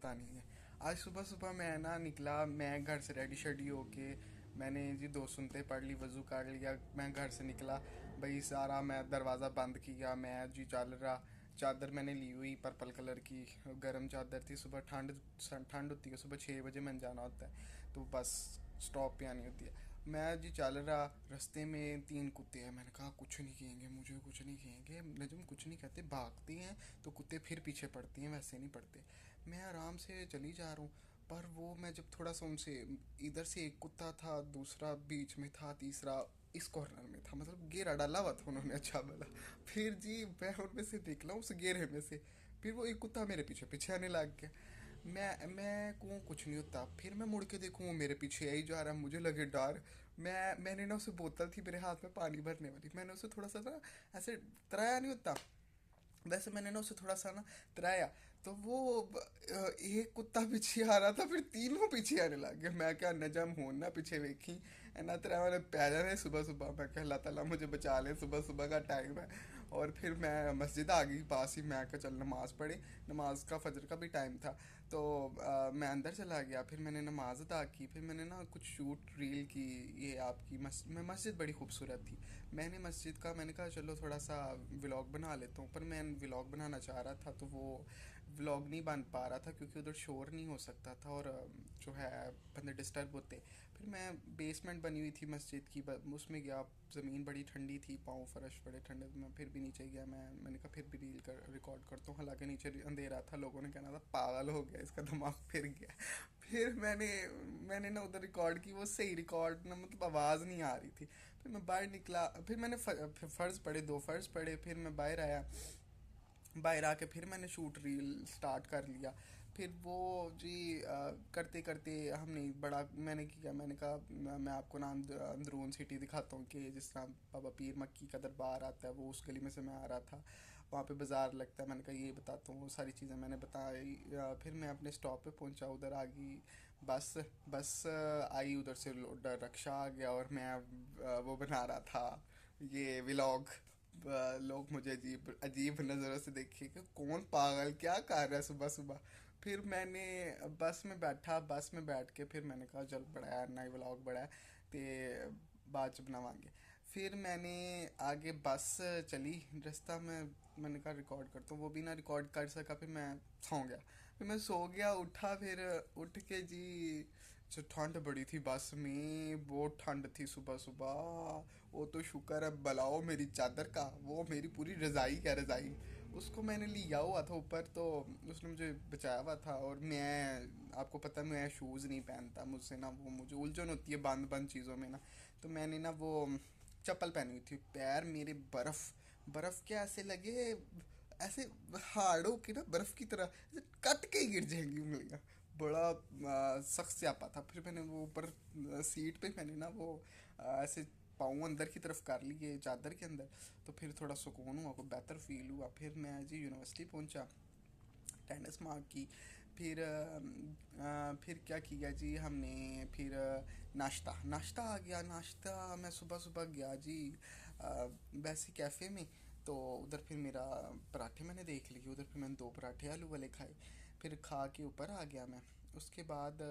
पता नहीं है। आज सुबह सुबह मैं ना निकला, मैं घर से रेडी शेडी होके मैंने जी दो सुनते पढ़ ली, वज़ू कर लिया, मैं घर से निकला। भाई सारा मैं दरवाज़ा बंद किया, मैं जी चल रहा। चादर मैंने ली हुई पर्पल कलर की, गर्म चादर थी। सुबह ठंड ठंड होती है, सुबह 6 बजे मैंने जाना होता है, तो बस स्टॉप पे आनी होती है। मैं जी चल रहा, रास्ते में 3 कुत्ते हैं। मैंने कहा कुछ नहीं कहेंगे मुझे, कुछ नहीं कहेंगे। नजम कुछ नहीं कहते, भागते हैं तो कुत्ते फिर पीछे पड़ते हैं, वैसे नहीं पड़ते। मैं आराम से चली जा रहा हूँ, पर वो मैं जब थोड़ा सा उनसे, इधर से एक कुत्ता था, दूसरा बीच में था, तीसरा इस कॉर्नर में था, मतलब घेरा डाला हुआ था उन्होंने, अच्छा भला। फिर जी मैं उनमें से निकला उस घेरे में से, फिर वो एक कुत्ता मेरे पीछे पीछे आने लग गया। मैं को कुछ नहीं होता, फिर मैं मुड़ के देखूँ वो मेरे पीछे आई जा रहा है, मुझे लगे डर। मैंने ना उसे, बोतल थी मेरे हाथ में पानी भरने वाली, मैंने उसे थोड़ा सा ना ऐसे तराया नहीं होता, वैसे मैंने ना उसे थोड़ा सा ना तराया। तो वो एक कुत्ता पीछे आ रहा था, फिर तीनों पीछे आने लग गए। मैं क्या नजम हूं ना पीछे वेखी ना तेरा मैंने पैदल है सुबह सुबह। मैं क्या अल्लाह ताला मुझे बचा ले, सुबह सुबह का टाइम है। और फिर मैं मस्जिद आ गई पास ही, मैं क्या चल नमाज़ पढ़े, नमाज का फजर का भी टाइम था। तो मैं अंदर चला गया, फिर मैंने नमाज अदा की, फिर मैंने ना कुछ शूट रील की। ये आपकी मस्जिद बड़ी खूबसूरत थी। मैंने मस्जिद का, मैंने कहा चलो थोड़ा सा व्लॉग बना लेता हूँ, पर मैं व्लॉग बनाना चाह रहा था तो वो व्लॉग नहीं बन पा रहा था, क्योंकि उधर शोर नहीं हो सकता था, और जो है बंदे डिस्टर्ब होते। फिर मैं, बेसमेंट बनी हुई थी मस्जिद की, उसमें गया। ज़मीन बड़ी ठंडी थी, पाँव फर्श बड़े ठंडे, तो मैं फिर भी नीचे गया। मैंने कहा फिर भी रील कर रिकॉर्ड करता हूँ, हालांकि नीचे अंधेरा था, लोगों ने कहना था पागल हो गया, इसका दिमाग फिर गया। फिर मैंने ना उधर रिकॉर्ड की, वो सही रिकॉर्ड ना, मतलब आवाज़ नहीं आ रही थी। फिर मैं बाहर निकला, फिर मैंने फ़र्ज़ पढ़े, 2 फ़र्ज़ पढ़े, फिर मैं बाहर आया। बाहर आके फिर मैंने शूट रील स्टार्ट कर लिया। फिर वो जी करते करते हमने बड़ा, मैंने किया, मैंने कहा मैं आपको ना अंदरून सिटी दिखाता हूँ, कि जिस तरह बाबा पीर मक्की का दरबार आता है, वो उस गली में से मैं आ रहा था, वहाँ पे बाज़ार लगता है। मैंने कहा ये बताता हूँ, वो सारी चीज़ें मैंने बताई। फिर मैं अपने स्टॉप पे पहुँचा, उधर आ गई बस। बस आई, उधर से रक्षा आ गया, और मैं वो बना रहा था ये व्लॉग। लोग मुझे अजीब अजीब नज़रों से देखे कि कौन पागल क्या कर रहा है सुबह सुबह। फिर मैंने बस में बैठा, बस में बैठ के फिर मैंने कहा चल बड़ा है नई व्लॉग बड़ा है, ते बाद च बनावांगे। फिर मैंने आगे बस चली, रास्ता में मैंने कहा रिकॉर्ड करता हूँ, वो भी ना रिकॉर्ड कर सका। फिर मैं सो गया, फिर मैं सो गया, उठा, फिर उठ के जी जो ठंड बड़ी थी बस में, बहुत ठंड थी सुबह सुबह। वो तो शुक्र है बलाओ मेरी चादर का, वो मेरी पूरी रज़ाई, क्या रज़ाई, उसको मैंने लिया हुआ था ऊपर, तो उसने मुझे बचाया हुआ था। और मैं, आपको पता है मैं शूज़ नहीं पहनता, मुझसे ना वो मुझे उलझन होती है बंद बंद चीज़ों में ना। तो मैंने ना वो चप्पल पहनी हुई थी, पैर मेरे बर्फ़ बर्फ़ के ऐसे लगे, ऐसे हार्ड हो के ना बर्फ़ की तरह ऐसे कट के ही गिर जाएंगी उंगलियाँ। बड़ा सख्त स्यापा था। फिर मैंने वो ऊपर सीट पे मैंने ना वो ऐसे पाँव अंदर की तरफ कर लिए चादर के अंदर, तो फिर थोड़ा सुकून हुआ, को बेहतर फील हुआ। फिर मैं जी यूनिवर्सिटी पहुंचा, अटेंडेंस मार्क की। फिर फिर क्या किया जी हमने, फिर नाश्ता नाश्ता आ गया, नाश्ता मैं सुबह सुबह गया जी वैसे कैफ़े में। तो उधर फिर मेरा पराठे मैंने देख लिए, उधर फिर मैंने 2 पराठे आलू वाले खाए। फिर खा के ऊपर आ गया मैं। उसके बाद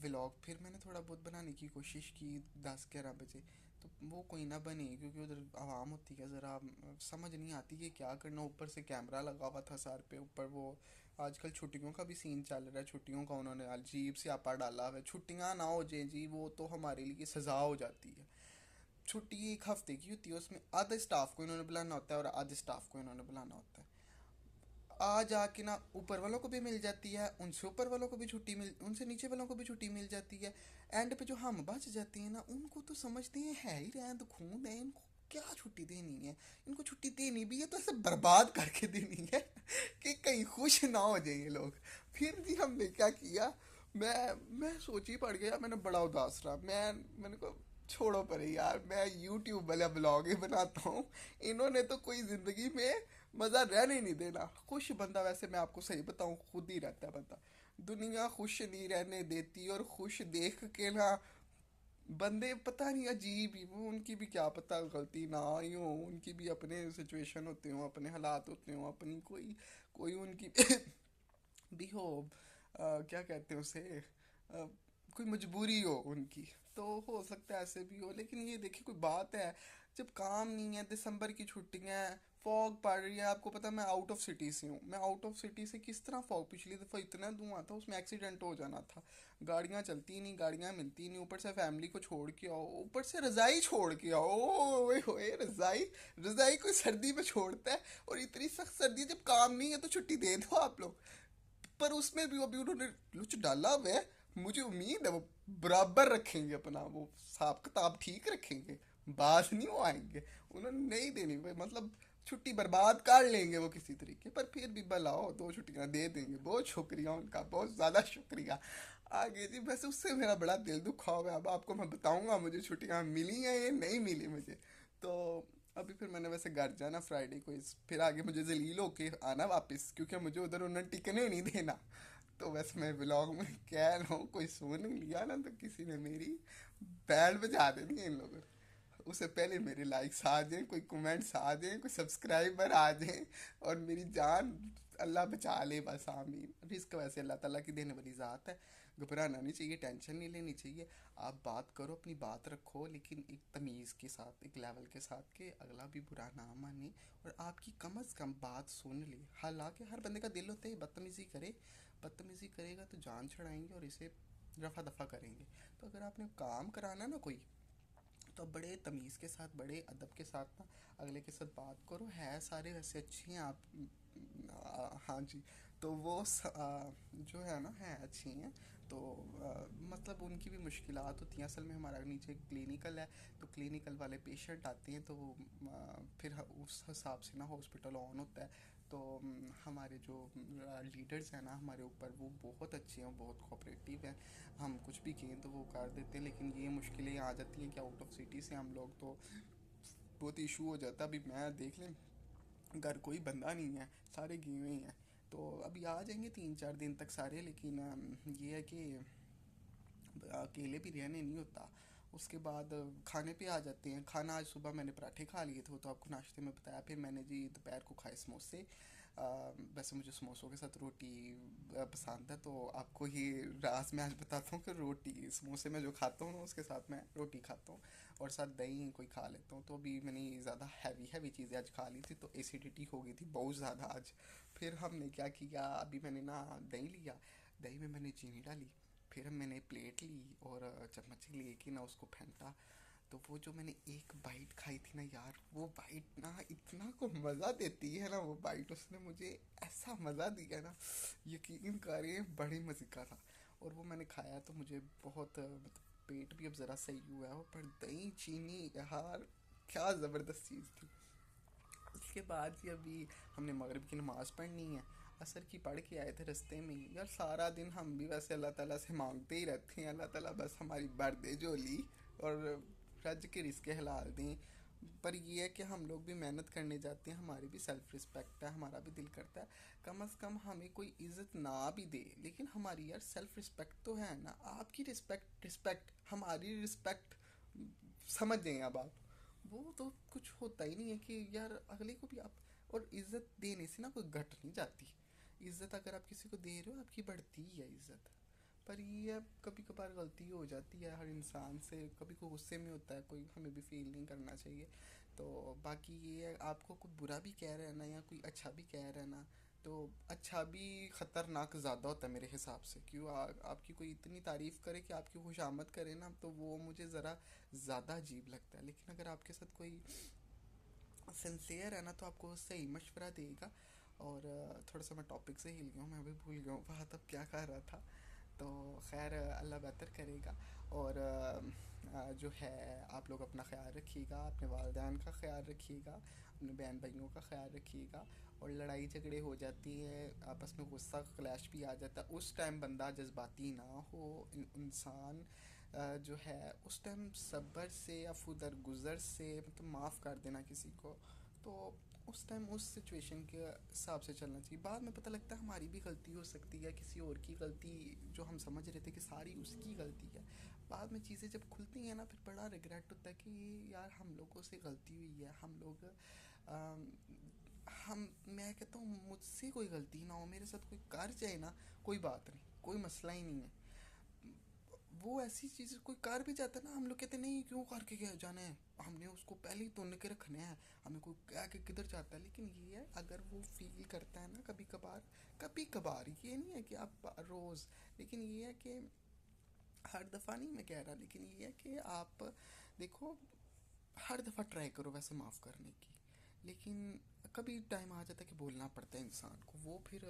व्लॉग फिर मैंने थोड़ा बहुत बनाने की कोशिश की 10-11 बजे। तो वो कोई ना बने, क्योंकि उधर आवाम होती है, ज़रा समझ नहीं आती कि क्या करना। ऊपर से कैमरा लगा हुआ था सर पे, ऊपर वो आजकल छुट्टियों का भी सीन चल रहा है, छुट्टियों का उन्होंने अजीब से आपा डाला हुआ है। छुट्टियां ना हो जाए जी, वो तो हमारे लिए सज़ा हो जाती है। छुट्टी 1 हफ्ते की होती है, उसमें आधे स्टाफ को इन्होंने बुलाना होता है और आधे स्टाफ को इन्होंने बुलाना होता है। आ जाके ना ऊपर वालों को भी मिल जाती है, उनसे ऊपर वालों को भी छुट्टी मिल, उनसे नीचे वालों को भी छुट्टी मिल जाती है। एंड पे जो हम बच जाते हैं ना, उनको तो समझते हैं है ही रहने दो, खून है इनको, क्या छुट्टी देनी है। इनको छुट्टी देनी भी है तो ऐसे बर्बाद करके देनी है कि कहीं खुश ना हो जाए ये लोग। फिर जी हमने क्या किया, मैं सोच ही पड़ गया, मैंने बड़ा उदास रहा। मैंने कहा छोड़ो परे यार, मैं यूट्यूब वाला ब्लॉग ही बनाता हूँ। इन्होंने तो कोई ज़िंदगी में मज़ा रहने नहीं देना। खुश बंदा, वैसे मैं आपको सही बताऊँ, खुद ही रहता है बंदा। दुनिया खुश नहीं रहने देती, और खुश देख के ना बंदे पता नहीं अजीब ही, वो उनकी भी क्या पता गलती ना आई हो, उनकी भी अपने सिचुएशन होते हो, अपने हालात होते हो, अपनी कोई कोई उनकी भी हो, क्या कहते हैं उसे, कोई मजबूरी हो उनकी, तो हो सकता है ऐसे भी हो। लेकिन ये देखिए कोई बात है, जब काम नहीं है, दिसंबर की छुट्टियां हैं, फॉग पड़ रही है, आपको पता है मैं आउट ऑफ सिटी से हूँ, मैं आउट ऑफ सिटी से किस तरह फॉग, पिछली दफ़ा इतना धुआं था उसमें एक्सीडेंट हो जाना था। गाड़ियाँ चलती नहीं, गाड़ियाँ मिलती नहीं, ऊपर से फैमिली को छोड़ के आओ, ऊपर से रज़ाई छोड़ के आओ, ओए होए रज़ाई, रज़ाई कोई सर्दी में छोड़ता है? और इतनी सख्त सर्दी है, जब काम नहीं है तो छुट्टी दे दो आप लोग। पर उसमें भी अभी उन्होंने लुच डाला हुआ है, मुझे उम्मीद है वो बराबर रखेंगे, अपना वो हिसाब किताब ठीक रखेंगे, बात नहीं वो आएंगे। उन्होंने नहीं देनी भाई, मतलब छुट्टी बर्बाद कर लेंगे वो किसी तरीके, पर फिर भी बुलाओ, 2 छुट्टियां दे देंगे, बहुत शुक्रिया उनका, बहुत ज़्यादा शुक्रिया। आगे जी, वैसे उससे मेरा बड़ा दिल दुखा हुआ है, अब आपको मैं बताऊंगा मुझे छुट्टियां मिली हैं या नहीं मिली मुझे। तो अभी फिर मैंने वैसे घर जाना फ्राइडे को, फिर आगे मुझे जलील होके आना वापस, क्योंकि मुझे उधर उन्होंने टिकने नहीं देना। तो वैसे मैं ब्लॉग में कह रहा हूँ, कोई सुन लिया ना तो किसी ने मेरी बैंड बजा देनी है इन लोगों ने। उससे पहले मेरे लाइक्स आ जाएं, कोई कमेंट्स आ जाएं, कोई सब्सक्राइबर आ जाएं, और मेरी जान अल्लाह बचा ले बस, आमीन। रिस्क वैसे अल्लाह ताला की देने वाली ज़ात है, घबराना नहीं चाहिए, टेंशन नहीं लेनी चाहिए। आप बात करो, अपनी बात रखो, लेकिन एक तमीज़ के साथ, एक लेवल के साथ, के अगला भी बुरा ना माने और आपकी कम अज़ कम बात सुन ले। हालांकि हर बंदे का दिल होता है बदतमीज़ी करे, बदतमीज़ी करेगा तो जान छड़ाएंगे और इसे रफा दफा करेंगे। तो अगर आपने काम कराना ना कोई, तो आप बड़े तमीज़ के साथ, बड़े अदब के साथ ना अगले के साथ बात करो। है सारे वैसे अच्छे हैं आप, हाँ जी। तो वो जो है ना, है अच्छी हैं। तो मतलब उनकी भी मुश्किलात होती हैं, असल में हमारा नीचे क्लिनिकल है, तो क्लिनिकल वाले पेशेंट आते हैं, तो फिर उस हिसाब से ना हॉस्पिटल ऑन होता है। तो हमारे जो लीडर्स हैं ना हमारे ऊपर, वो बहुत अच्छे हैं, बहुत कोऑपरेटिव हैं, हम कुछ भी कहें तो वो कर देते हैं। लेकिन ये मुश्किलें आ जाती हैं कि आउट ऑफ सिटी से हम लोग, तो बहुत इशू हो जाता है। अभी मैं देख लें, घर कोई बंदा नहीं है, सारे गए हुए ही हैं। तो अभी आ जाएंगे 3-4 दिन तक सारे, लेकिन ये है कि अकेले भी रहने नहीं होता। उसके बाद खाने पे आ जाते हैं। खाना आज सुबह मैंने पराठे खा लिए थे, वो तो आपको नाश्ते में बताया। फिर मैंने जी दोपहर को खाए समोसे। वैसे मुझे समोसों के साथ रोटी पसंद है, तो आपको ये राज मैं आज बताता हूँ कि रोटी, समोसे में जो खाता हूँ ना उसके साथ मैं रोटी खाता हूँ, और साथ दही कोई खा लेता हूँ। तो अभी मैंने ज़्यादा हैवी हैवी चीज़ें आज खा ली थी, तो एसिडिटी हो गई थी बहुत ज़्यादा आज। फिर हमने क्या किया, अभी मैंने ना दही लिया, दही में मैंने चीनी डाली, फिर मैंने प्लेट ली और चम्मच लेके ना उसको फेंटा। तो वो जो मैंने एक बाइट खाई थी ना यार, वो बाइट ना इतना को मज़ा देती है ना वो बाइट, उसने मुझे ऐसा मज़ा दिया ना, यकीन करिए बड़े मज़े का था। और वो मैंने खाया तो मुझे बहुत मतलब पेट भी अब ज़रा सही हुआ है, पर दही चीनी यार क्या ज़बरदस्त चीज़ थी। उसके बाद ही अभी हमने मगरिब की नमाज़ पढ़नी है, असर की पढ़ के आए थे रास्ते में ही। यार सारा दिन हम भी वैसे अल्लाह ताला से मांगते ही रहते हैं, अल्लाह ताला बस हमारी भर दे झोली और रज के रिस्के हलाल दें। पर ये है कि हम लोग भी मेहनत करने जाते हैं, हमारी भी सेल्फ रिस्पेक्ट है, हमारा भी दिल करता है कम अज़ कम हमें कोई इज़्ज़त ना भी दे, लेकिन हमारी यार सेल्फ रिस्पेक्ट तो है ना। आपकी रिस्पेक्ट रिस्पेक्ट, हमारी रिस्पेक्ट, समझ जाएं अब आप। वो तो कुछ होता ही नहीं है कि यार अगले को भी आप, और इज्जत देने से ना कोई घट नहीं जाती। इज्जत अगर आप किसी को दे रहे हो, आपकी बढ़ती ही है इज्जत। पर ये है कभी कभार गलती हो जाती है हर इंसान से, कभी कोई गुस्से में होता है कोई, हमें भी फील नहीं करना चाहिए। तो बाकी ये है, आपको कोई बुरा भी कह रहा है ना या कोई अच्छा भी कह रहा है ना, तो अच्छा भी ख़तरनाक ज़्यादा होता है मेरे हिसाब से। क्यों आपकी कोई इतनी तारीफ़ करे कि आपकी खुशामद करे ना, तो वो मुझे ज़रा ज़्यादा अजीब लगता है। लेकिन अगर आपके साथ कोई सिंसियर है ना, तो आपको सही मशवरा देगा। और थोड़ा सा मैं टॉपिक से हिल गया हूँ, मैं भी भूल गया हूँ वहाँ तब क्या कर रहा था। तो खैर अल्लाह बेहतर करेगा। और जो है आप लोग अपना ख्याल रखिएगा, अपने वालिदैन का ख्याल रखिएगा, अपने बहन भाइयों का ख्याल रखिएगा। और लड़ाई झगड़े हो जाती है, आपस में गुस्सा क्लैश भी आ जाता है, उस टाइम बंदा जज्बाती ना हो, इंसान जो है उस टाइम सब्र से या फुदर गुज़र से मतलब माफ़ कर देना किसी को। तो उस टाइम उस सिचुएशन के हिसाब से चलना चाहिए। बाद में पता लगता है हमारी भी गलती हो सकती है, किसी और की गलती, जो हम समझ रहे थे कि सारी उसकी गलती है। बाद में चीज़ें जब खुलती हैं ना, फिर बड़ा रिग्रेट होता है कि यार हम लोगों से गलती हुई है, हम लोग मैं कहता हूँ मुझसे कोई गलती ना हो, मेरे साथ कोई कर जाए ना, कोई बात नहीं, कोई मसला ही नहीं है। वो ऐसी चीज़ कोई कर भी जाता है ना, हम लोग कहते नहीं क्यों करके क्या जाना है, हमने उसको पहले ही तोड़ के रखना है, हमें कोई क्या के किधर जाता है। लेकिन ये है, अगर वो फील करता है ना कभी कभार, कभी कभार, ये नहीं है कि आप रोज़, लेकिन ये है कि हर दफ़ा नहीं मैं कह रहा, लेकिन ये है कि आप देखो, हर दफ़ा ट्राई करो वैसे माफ़ करने की, लेकिन कभी टाइम आ जाता है कि बोलना पड़ता है इंसान को, वो फिर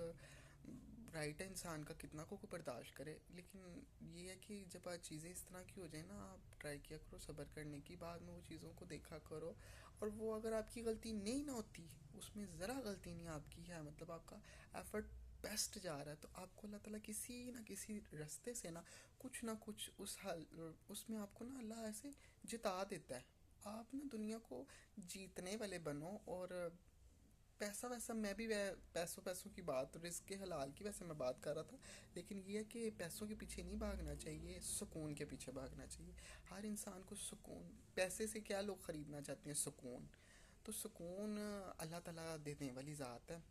राइट है इंसान का कितना को बर्दाश्त करे। लेकिन ये है कि जब आज चीज़ें इस तरह की हो जाए ना, आप ट्राई किया करो सब्र करने की, बाद में वो चीज़ों को देखा करो, और वो अगर आपकी गलती नहीं ना होती, उसमें ज़रा गलती नहीं आपकी है, मतलब आपका एफर्ट बेस्ट जा रहा है, तो आपको अल्लाह ताला किसी ना किसी रास्ते से ना कुछ उस हाल उसमें आपको ना अल्लाह ऐसे जिता देता है। आप ना दुनिया को जीतने वाले बनो, और पैसा वैसा मैं भी पैसों पैसों की बात, रिस्क के हलाल की वैसे मैं बात कर रहा था, लेकिन ये है कि पैसों के पीछे नहीं भागना चाहिए, सुकून के पीछे भागना चाहिए। हर इंसान को सुकून, पैसे से क्या लोग ख़रीदना चाहते हैं, सुकून। तो सुकून अल्लाह ताला देने वाली ज़ात है।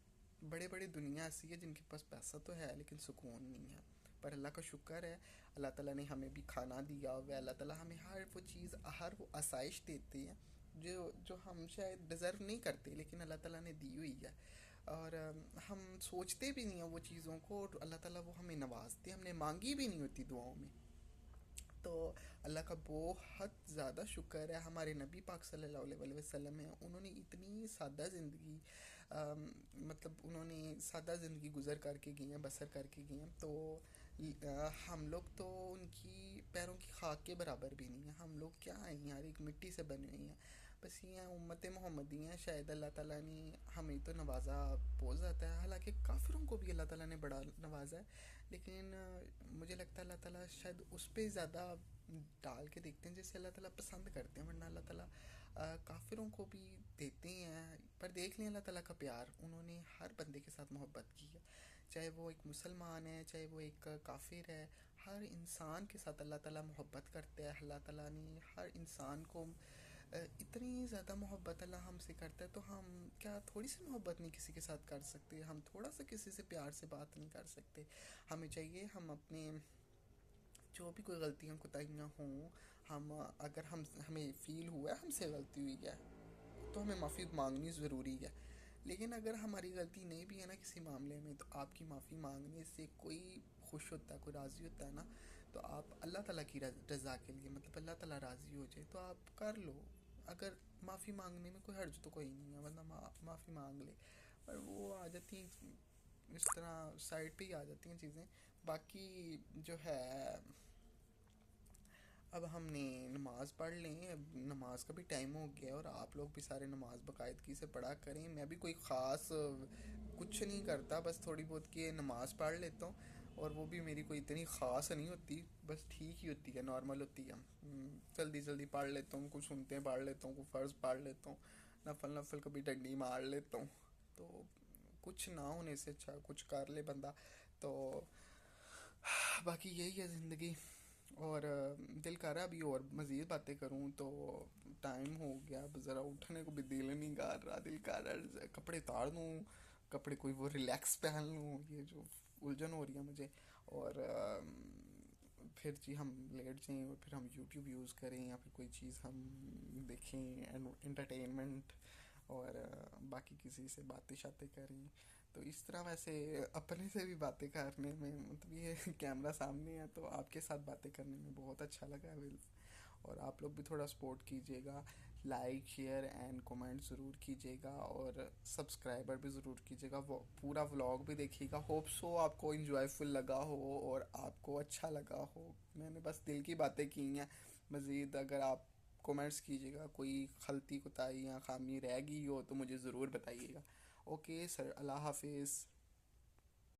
बड़े बड़े दुनिया ऐसी है जिनके पास पैसा तो है लेकिन सुकून नहीं है, पर अल्लाह का शुक्र है, अल्लाह ताला ने हमें भी खाना दिया हुआ है, अल्लाह ताला हमें हर वो चीज़, हर वो आसाइश देती है जो जो हम शायद डिज़र्व नहीं करते, लेकिन अल्लाह ताला ने दी हुई है। और हम सोचते भी नहीं हैं वो चीज़ों को, और अल्लाह ताला वो हमें नवाजते, हमने मांगी भी नहीं होती दुआओं में। तो अल्लाह का बहुत ज़्यादा शुक्र है, हमारे नबी पाक सल्लल्लाहु अलैहि वसल्लम हैं, उन्होंने इतनी सादा ज़िंदगी, मतलब उन्होंने सादा ज़िंदगी गुजर करके गई हैं, बसर करके गई हैं, तो हम लोग तो उनकी पैरों की खाक के बराबर भी नहीं है। हम लोग क्या हैं यार, एक मिट्टी से बने हुए हैं, बस ये हैं उम्मत मोहम्मदी हैं। शायद अल्लाह ताला ने हमें तो नवाजा बहुत ज़्यादा है, हालांकि काफिरों को भी अल्लाह ताला ने बड़ा नवाजा है, लेकिन मुझे लगता है अल्लाह ताला शायद उस पर ज़्यादा डाल के देखते हैं जैसे अल्लाह ताला पसंद करते हैं, वरना अल्लाह ताला काफिरों को भी देते हैं। पर देख लें अल्लाह ताला का प्यार, उन्होंने हर बंदे के साथ मोहब्बत की है, चाहे वो एक मुसलमान है, चाहे वो एक काफिर है, हर इंसान के साथ अल्लाह ताला मोहब्बत करता है। अल्लाह ताला ने हर इंसान को इतनी ज़्यादा मोहब्बत अल्लाह हमसे करता है, तो हम क्या थोड़ी सी मोहब्बत नहीं किसी के साथ कर सकते, हम थोड़ा सा किसी से प्यार से बात नहीं कर सकते। हमें चाहिए हम अपने जो भी कोई गलतियाँ कोताहियाँ हों, हम अगर हमें फ़ील हुआ है हमसे गलती हुई है, तो हमें माफ़ी मांगनी ज़रूरी है। लेकिन अगर हमारी गलती नहीं भी है ना किसी मामले में, तो आपकी माफ़ी मांगने से कोई खुश होता है, कोई राज़ी होता है ना, तो आप अल्लाह ताला की रज़ा के लिए, मतलब अल्लाह ताला राज़ी हो जाए तो आप कर लो। अगर माफ़ी मांगने में कोई हर्ज तो कोई नहीं है, वरना माफ़ी मांग ले। पर वो आ जाती हैं इस तरह, साइड पे ही आ जाती हैं चीज़ें। बाकी जो है, अब हमने नमाज़ पढ़ लें, अब नमाज का भी टाइम हो गया, और आप लोग भी सारे नमाज बाकायदगी से पढ़ा करें। मैं भी कोई ख़ास कुछ नहीं करता, बस थोड़ी बहुत की नमाज़ पढ़ लेता हूँ, और वो भी मेरी कोई इतनी ख़ास नहीं होती, बस ठीक ही होती है, नॉर्मल होती है। जल्दी जल्दी पढ़ लेता हूँ, कुछ सुनते पढ़ लेता हूँ, कुछ फ़र्ज़ पढ़ लेता हूँ, नफल नफल कभी डंडी मार लेता हूँ। तो कुछ ना होने से अच्छा कुछ कर ले बंदा। तो बाकी यही है ज़िंदगी, और दिल कर रहा है अभी और मज़ीद बातें करूं, तो टाइम हो गया, अब ज़रा उठने को भी दिल नहीं कर रहा, दिल कर रहा है कपड़े उतार दूं, कपड़े कोई वो रिलैक्स पहन लूं, ये जो उलझन हो रही है मुझे। और फिर जी हम लेट जाएं, और फिर हम यूट्यूब यूज़ करें, या फिर कोई चीज़ हम देखें एंटरटेनमेंट, और बाकी किसी से बातें शातें करें। तो इस तरह वैसे अपने से भी बातें करने में, मतलब ये कैमरा सामने है तो आपके साथ बातें करने में बहुत अच्छा लगा विल। और आप लोग भी थोड़ा सपोर्ट कीजिएगा, लाइक शेयर एंड कमेंट ज़रूर कीजिएगा, और सब्सक्राइबर भी ज़रूर कीजिएगा, वो पूरा व्लॉग भी देखिएगा। होप सो आपको इंजॉयफुल लगा हो और आपको अच्छा लगा हो, मैंने बस दिल की बातें की हैं। मज़ीद अगर आप कमेंट्स कीजिएगा, कोई खलती कोताही या खामी रह गई हो तो मुझे ज़रूर बताइएगा। ओके सर, अल्लाह हाफिज़।